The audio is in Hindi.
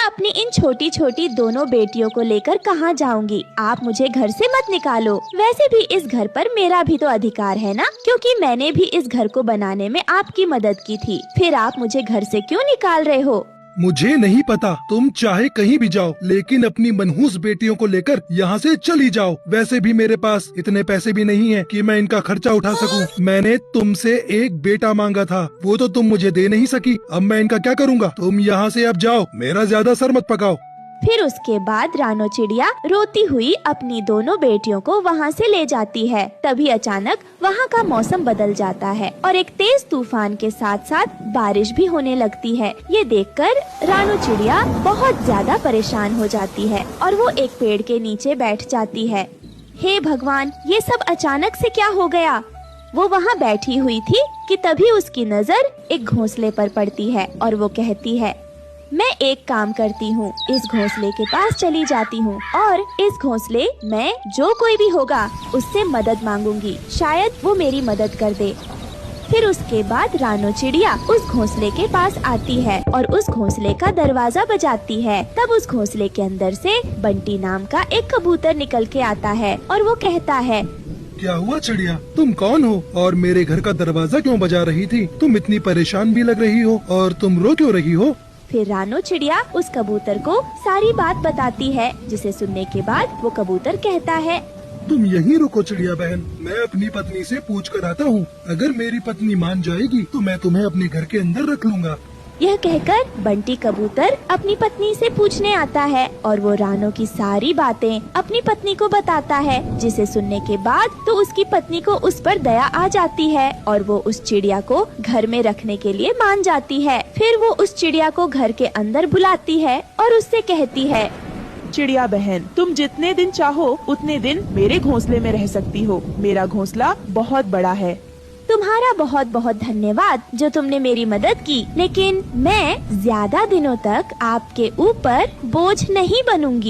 अपनी इन छोटी छोटी दोनों बेटियों को लेकर कहाँ जाऊंगी। आप मुझे घर से मत निकालो। वैसे भी इस घर पर मेरा भी तो अधिकार है ना, क्योंकि मैंने भी इस घर को बनाने में आपकी मदद की थी। फिर आप मुझे घर से क्यों निकाल रहे हो? मुझे नहीं पता, तुम चाहे कहीं भी जाओ, लेकिन अपनी मनहूस बेटियों को लेकर यहाँ से चली जाओ। वैसे भी मेरे पास इतने पैसे भी नहीं है कि मैं इनका खर्चा उठा सकूं। मैंने तुमसे एक बेटा मांगा था, वो तो तुम मुझे दे नहीं सकी। अब मैं इनका क्या करूँगा? तुम यहाँ से अब जाओ, मेरा ज्यादा सर मत पकाओ। फिर उसके बाद रानो चिड़िया रोती हुई अपनी दोनों बेटियों को वहाँ से ले जाती है। तभी अचानक वहाँ का मौसम बदल जाता है और एक तेज तूफान के साथ साथ बारिश भी होने लगती है। ये देखकर रानो चिड़िया बहुत ज्यादा परेशान हो जाती है और वो एक पेड़ के नीचे बैठ जाती है। हे भगवान, ये सब अचानक से क्या हो गया? वो वहाँ बैठी हुई थी कि तभी उसकी नजर एक घोंसले पर पड़ती है और वो कहती है, मैं एक काम करती हूँ, इस घोंसले के पास चली जाती हूँ और इस घोंसले में जो कोई भी होगा उससे मदद मांगूंगी, शायद वो मेरी मदद कर दे। फिर उसके बाद रानो चिड़िया उस घोंसले के पास आती है और उस घोंसले का दरवाजा बजाती है। तब उस घोंसले के अंदर से बंटी नाम का एक कबूतर निकल के आता है और वो कहता है, क्या हुआ चिड़िया, तुम कौन हो और मेरे घर का दरवाजा क्यों बजा रही थी? तुम इतनी परेशान भी लग रही हो और तुम रो क्यों रही हो? फिर रानो चिड़िया उस कबूतर को सारी बात बताती है, जिसे सुनने के बाद वो कबूतर कहता है, तुम यहीं रुको चिड़िया बहन, मैं अपनी पत्नी से पूछ कर आता हूँ। अगर मेरी पत्नी मान जाएगी तो मैं तुम्हें अपने घर के अंदर रख लूँगा। यह कहकर बंटी कबूतर अपनी पत्नी से पूछने आता है और वो रानो की सारी बातें अपनी पत्नी को बताता है, जिसे सुनने के बाद तो उसकी पत्नी को उस पर दया आ जाती है और वो उस चिड़िया को घर में रखने के लिए मान जाती है। फिर वो उस चिड़िया को घर के अंदर बुलाती है और उससे कहती है, चिड़िया बहन, तुम जितने दिन चाहो उतने दिन मेरे घोंसले में रह सकती हो। मेरा घोंसला बहुत बड़ा है। तुम्हारा बहुत बहुत धन्यवाद जो तुमने मेरी मदद की, लेकिन मैं ज्यादा दिनों तक आपके ऊपर बोझ नहीं बनूंगी।